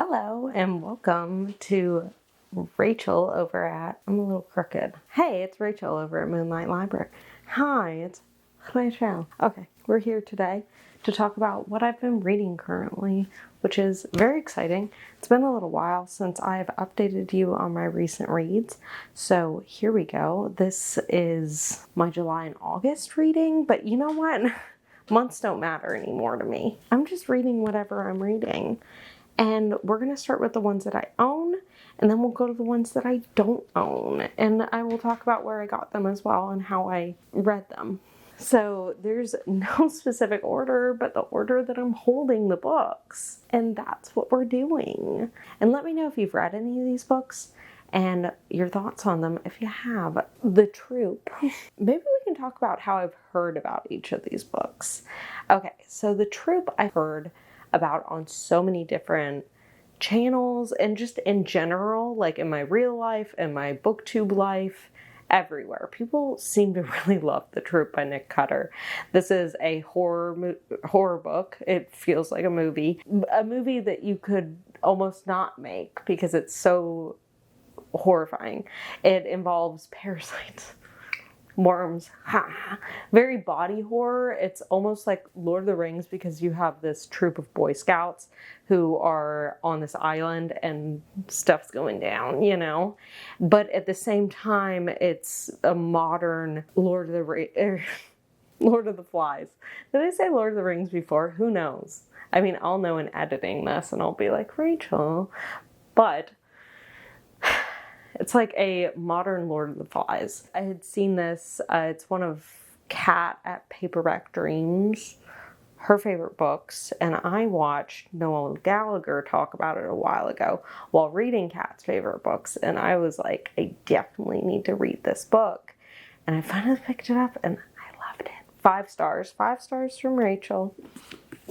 Hello and welcome to Rachel over at, I'm a little crooked. Hey, it's Rachel over at Moonlight Library. Hi, it's Rachel. Okay, we're here today to talk about what I've been reading currently, which is very exciting. It's been a little while since I've updated you on my recent reads, so here we go. This is my July and August reading, but you know what? Months don't matter anymore to me. I'm just reading whatever I'm reading. And we're going to start with the ones that I own, and then we'll go to the ones that I don't own. And I will talk about where I got them as well and how I read them. So there's no specific order, but the order that I'm holding the books. And that's what we're doing. And let me know if you've read any of these books and your thoughts on them if you have. The Troop. Maybe we can talk about how I've heard about each of these books. Okay, so The Troop I've heard about on so many different channels and just in general, like in my real life and my booktube life, everywhere. People seem to really love The Troop by Nick Cutter. This is a horror book. It feels like a movie that you could almost not make because it's so horrifying. It involves parasites. Worms. Very body horror. It's almost like Lord of the Rings because you have this troop of Boy Scouts who are on this island and stuff's going down, you know? But at the same time, it's a modern Lord of the Flies. Did I say Lord of the Rings before? Who knows? I mean, I'll know in editing this and I'll be like, Rachel. But it's like a modern Lord of the Flies. I had seen this. It's one of Kat at Paperback Dreams, her favorite books. And I watched Noel Gallagher talk about it a while ago while reading Kat's favorite books. And I was like, I definitely need to read this book. And I finally picked it up and I loved it. 5 stars. 5 stars from Rachel.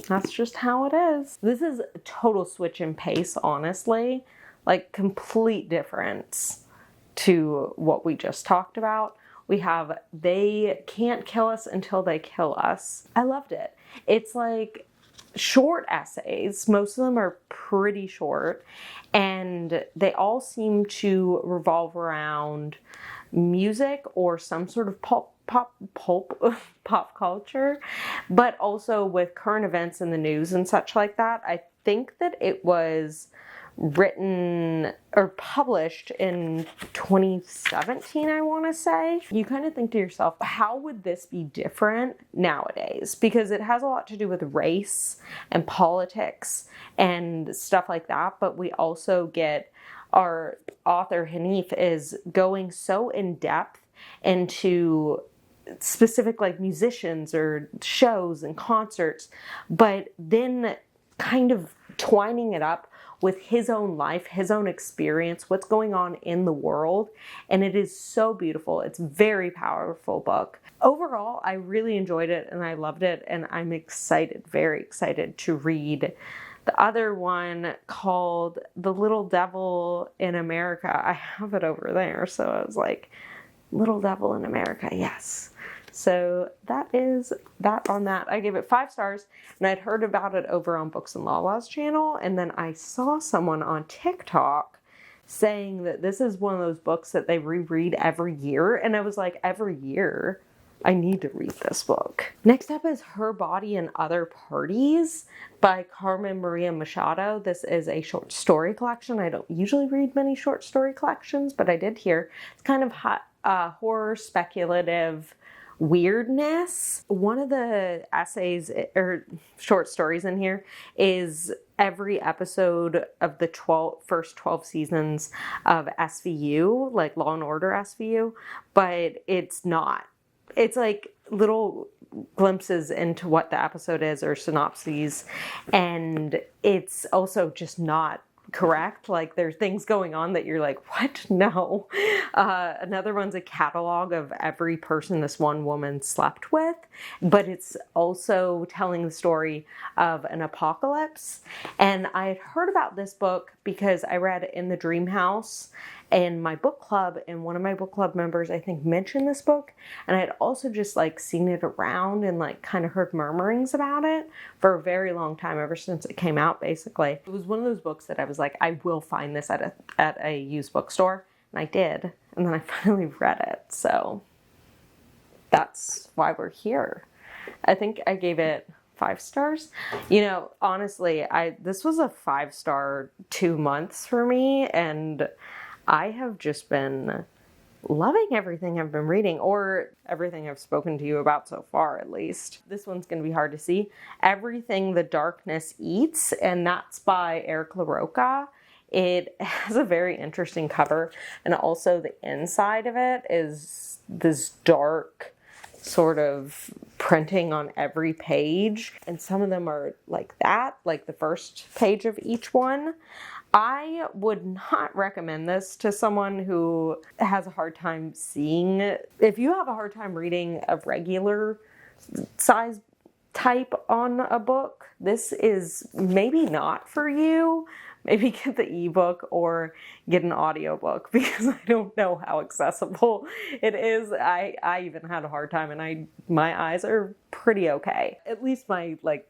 That's just how it is. This is a total switch in pace, honestly. Like, complete difference to what we just talked about. We have They Can't Kill Us Until They Kill Us. I loved it. It's like short essays. Most of them are pretty short. And they all seem to revolve around music or some sort of pop culture, but also with current events in the news and such like that. I think that it was written or published in 2017, I want to say. You kind of think to yourself, how would this be different nowadays? Because it has a lot to do with race and politics and stuff like that. But we also get our author Hanif is going so in depth into specific like musicians or shows and concerts, but then kind of twining it up with his own life, his own experience, what's going on in the world. And it is so beautiful. It's a very powerful book. Overall, I really enjoyed it and I loved it. And I'm excited, very excited to read the other one called The Little Devil in America. I have it over there. So I was like, Little Devil in America, yes. So that is that on that. I gave it 5 stars and I'd heard about it over on Books and Lala's channel. And then I saw someone on TikTok saying that this is one of those books that they reread every year. And I was like, every year? I need to read this book. Next up is Her Body and Other Parties by Carmen Maria Machado. This is a short story collection. I don't usually read many short story collections, but I did here. It's kind of horror, speculative weirdness. One of the essays or short stories in here is every episode of the first 12 seasons of SVU, like Law and Order SVU, but it's not. It's like little glimpses into what the episode is or synopses, and it's also just not correct. Like there's things going on that you're like, what? No. Another one's a catalog of every person this one woman slept with, but it's also telling the story of an apocalypse. And I had heard about this book because I read In the Dream House, And my book club, and one of my book club members, I think, mentioned this book. And I had also just like seen it around and like kind of heard murmurings about it for a very long time, ever since it came out, basically. It was one of those books that I was like, I will find this at a used bookstore. And I did. And then I finally read it. So that's why we're here. I think I gave it 5 stars. You know, honestly, this was a 5-star 2 months for me, and I have just been loving everything I've been reading, or everything I've spoken to you about so far, at least. This one's going to be hard to see. Everything the Darkness Eats, and that's by Eric LaRocca. It has a very interesting cover, and also the inside of it is this dark sort of printing on every page, and some of them are like that, like the first page of each one. I would not recommend this to someone who has a hard time seeing it. If you have a hard time reading a regular size type on a book, this is maybe not for you. Maybe get the ebook or get an audiobook, because I don't know how accessible it is. I even had a hard time, and my eyes are pretty okay. At least my like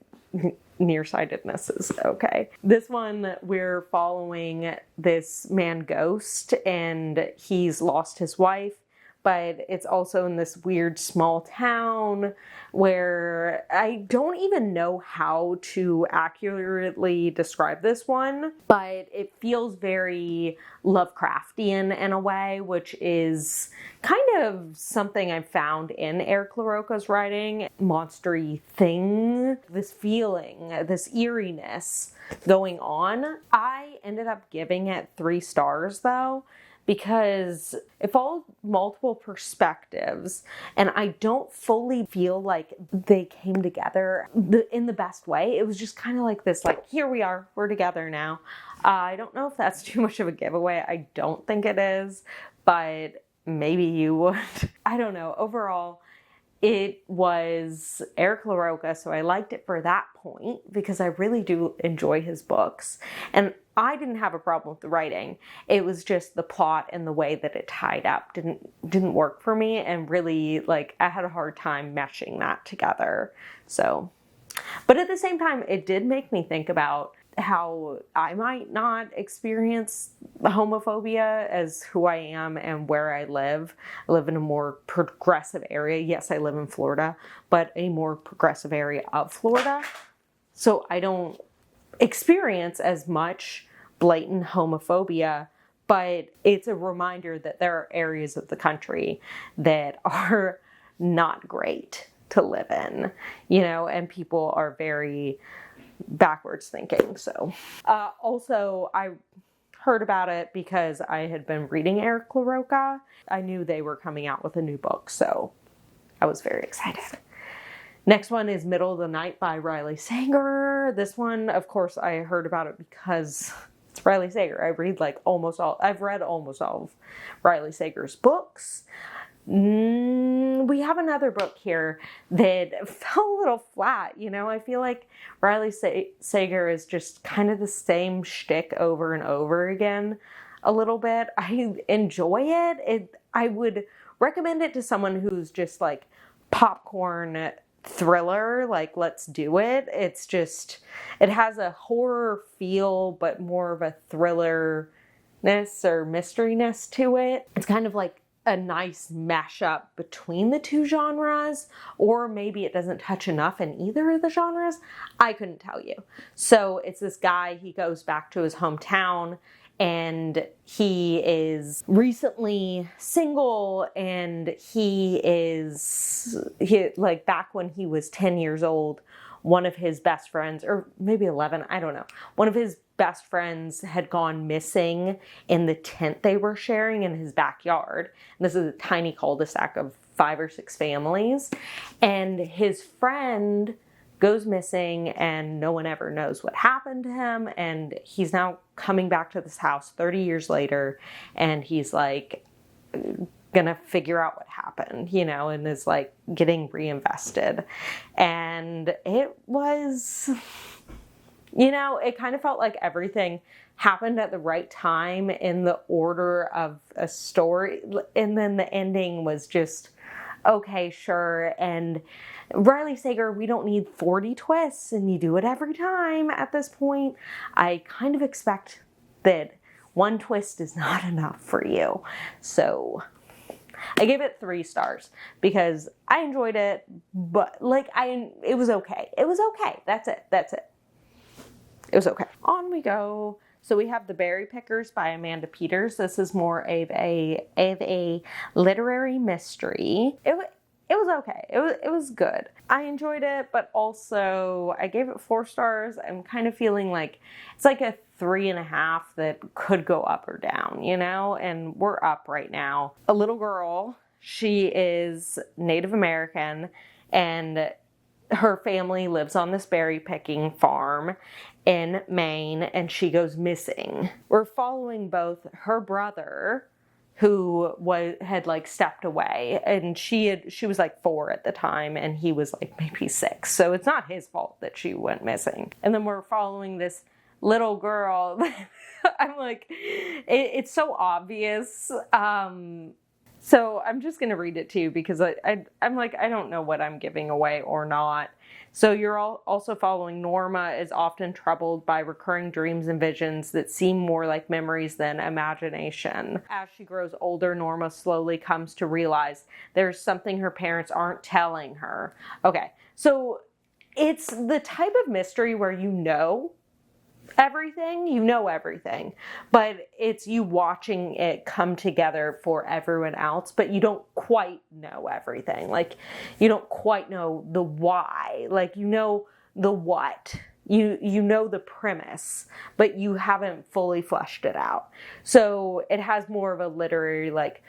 nearsightedness is okay. This one, we're following this man Ghost, and he's lost his wife, but it's also in this weird small town where I don't even know how to accurately describe this one, but it feels very Lovecraftian in a way, which is kind of something I've found in Eric LaRocca's writing. Monstery thing, this feeling, this eeriness going on. I ended up giving it 3 stars though, because it followed multiple perspectives, and I don't fully feel like they came together in the best way. It was just kind of like this, like, here we are, we're together now. I don't know if that's too much of a giveaway. I don't think it is, but maybe you would. I don't know. Overall, it was Eric LaRocca, so I liked it for that point, because I really do enjoy his books. And I didn't have a problem with the writing. It was just the plot and the way that it tied up didn't work for me, and really, like, I had a hard time meshing that together. So, but at the same time, it did make me think about how I might not experience homophobia as who I am and where I live. I live in a more progressive area. Yes, I live in Florida, but a more progressive area of Florida. So I don't experience as much blatant homophobia, but it's a reminder that there are areas of the country that are not great to live in, you know, and people are very backwards thinking. So also I heard about it because I had been reading Eric LaRocca. I knew they were coming out with a new book, so I was very excited. Next one is Middle of the Night by Riley Sager. This one, of course, I heard about it because it's Riley Sager. I've read almost all of Riley Sager's books. We have another book here that fell a little flat. You know, I feel like Riley Sager is just kind of the same shtick over and over again a little bit. I enjoy it. I would recommend it to someone who's just like popcorn thriller, like, let's do it. It's just, it has a horror feel, but more of a thrillerness or mysteryness to it. It's kind of like a nice mashup between the two genres, or maybe it doesn't touch enough in either of the genres. I couldn't tell you. So it's this guy, he goes back to his hometown, and he is recently single, and like back when he was 10 years old, one of his best friends, or maybe 11, I don't know, one of his best friends had gone missing in the tent they were sharing in his backyard. And this is a tiny cul-de-sac of 5 or 6 families. And his friend goes missing, and no one ever knows what happened to him. And he's now coming back to this house 30 years later, and he's like gonna figure out what happened, you know, and is like getting reinvested. And it was You know, it kind of felt like everything happened at the right time in the order of a story. And then the ending was just, okay, sure. And Riley Sager, we don't need 40 twists and you do it every time at this point. I kind of expect that one twist is not enough for you. So I gave it 3 stars because I enjoyed it, but like it was okay. It was okay. That's it. It was okay. On we go. So we have The Berry Pickers by Amanda Peters. This is more of a literary mystery. It was okay. It was good. I enjoyed it, but also I gave it 4 stars. I'm kind of feeling like it's like a 3.5 that could go up or down, you know? And we're up right now. A little girl, she is Native American, and her family lives on this berry picking farm in Maine, and she goes missing. We're following both her brother, who had like stepped away, and she was like 4 at the time, and he was like maybe 6. So it's not his fault that she went missing. And then we're following this little girl. I'm like, it's so obvious. So I'm just going to read it to you because I'm like, I don't know what I'm giving away or not. So you're also following Norma is often troubled by recurring dreams and visions that seem more like memories than imagination. As she grows older, Norma slowly comes to realize there's something her parents aren't telling her. Okay, so it's the type of mystery where you know everything, but it's you watching it come together for everyone else, but you don't quite know everything. Like, you don't quite know the why. Like, you know the what. You know the premise, but you haven't fully fleshed it out. So it has more of a literary, like,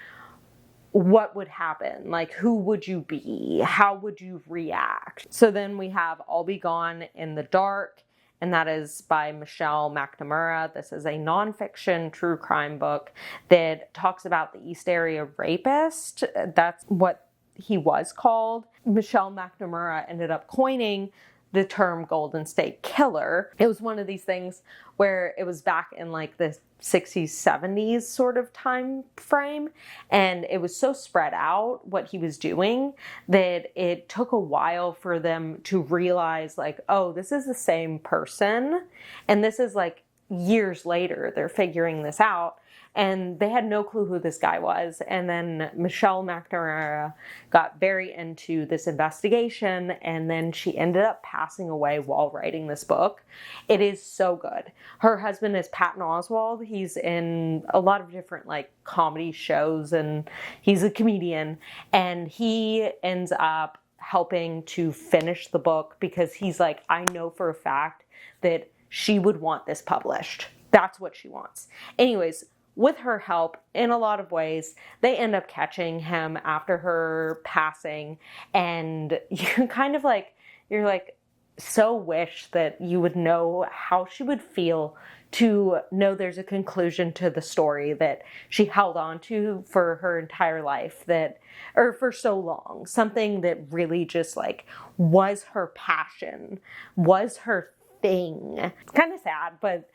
what would happen? Like, who would you be? How would you react? So then we have I'll Be Gone in the Dark, and that is by McNamara. This is a nonfiction true crime book that talks about the East Area rapist. That's what he was called. McNamara ended up coining the term Golden State Killer. It was one of these things where it was back in like the 60s, 70s sort of time frame, and it was so spread out what he was doing that it took a while for them to realize, like, oh, this is the same person, and this is like years later they're figuring this out. And they had no clue who this guy was. And then McNamara got very into this investigation, and then she ended up passing away while writing this book. It is so good. Her husband is Patton Oswalt. He's in a lot of different like comedy shows, and he's a comedian. And he ends up helping to finish the book because he's like, I know for a fact that she would want this published. That's what she wants. Anyways, with her help, in a lot of ways, they end up catching him after her passing, and you kind of like, you're like, so wish that you would know how she would feel to know there's a conclusion to the story that she held on to for her entire life, or for so long, something that really just like was her passion, was her thing. It's kind of sad, but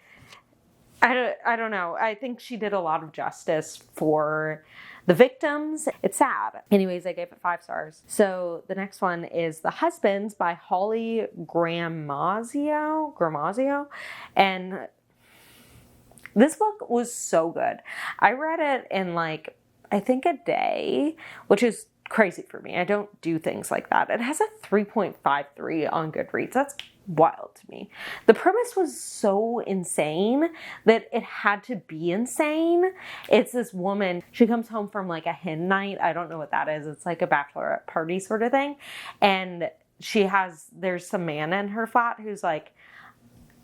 I don't know. I think she did a lot of justice for the victims. It's sad. Anyways, I gave it 5 stars. So the next one is The Husbands by Holly Gramazio. And this book was so good. I read it in like, I think a day, which is crazy for me. I don't do things like that. It has a 3.53 on Goodreads. That's wild to me. The premise was so insane that it had to be insane. It's this woman, she comes home from like a hen night. I don't know what that is. It's like a bachelorette party sort of thing. And there's some man in her flat who's like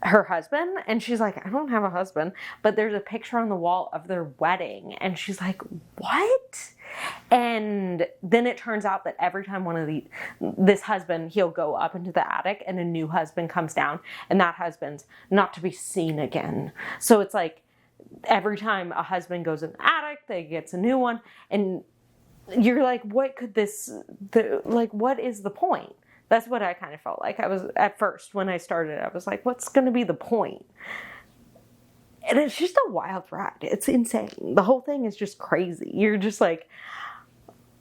her husband, and she's like, I don't have a husband, but there's a picture on the wall of their wedding, and she's like, what? And then it turns out that every time this husband, he'll go up into the attic and a new husband comes down, and that husband's not to be seen again. So it's like every time a husband goes in the attic, they gets a new one, and you're like, what is the point? That's what I kind of felt like. I was, at first, when I started, I was like, what's going to be the point? And it's just a wild ride. It's insane. The whole thing is just crazy. You're just like,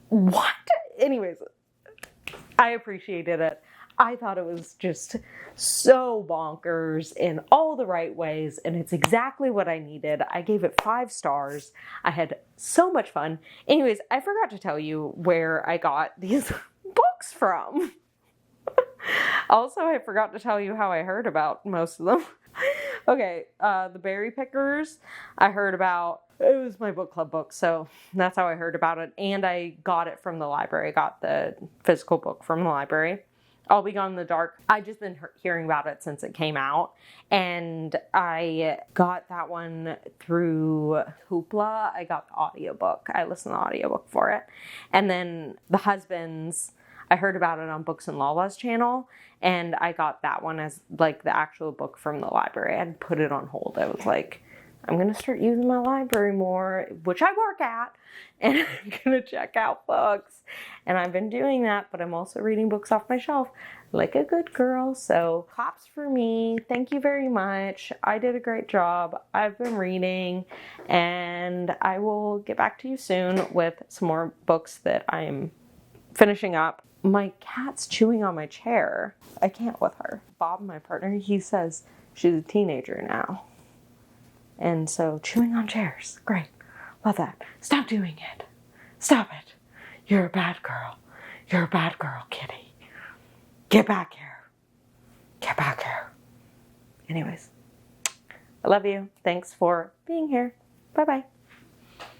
what? Anyways, I appreciated it. I thought it was just so bonkers in all the right ways, and it's exactly what I needed. I gave it 5 stars. I had so much fun. Anyways, I forgot to tell you where I got these books from. Also, I forgot to tell you how I heard about most of them. Okay, the Berry Pickers, I heard about. It was my book club book, so that's how I heard about it. And I got it from the library. I got the physical book from the library. I'll Be Gone in the Dark. I've just been hearing about it since it came out. And I got that one through Hoopla. I got the audiobook. I listened to the audiobook for it. And then The Husbands, I heard about it on Books and Lala's channel, and I got that one as like the actual book from the library. I had put it on hold. I was like, I'm going to start using my library more, which I work at, and I'm going to check out books. And I've been doing that, but I'm also reading books off my shelf like a good girl. So claps for me. Thank you very much. I did a great job. I've been reading, and I will get back to you soon with some more books that I'm finishing up. My cat's chewing on my chair. I can't with her. Bob, my partner, he says she's a teenager now. And so chewing on chairs. Great. Love that. Stop doing it. Stop it. You're a bad girl. You're a bad girl, kitty. Get back here. Get back here. Anyways, I love you. Thanks for being here. Bye-bye.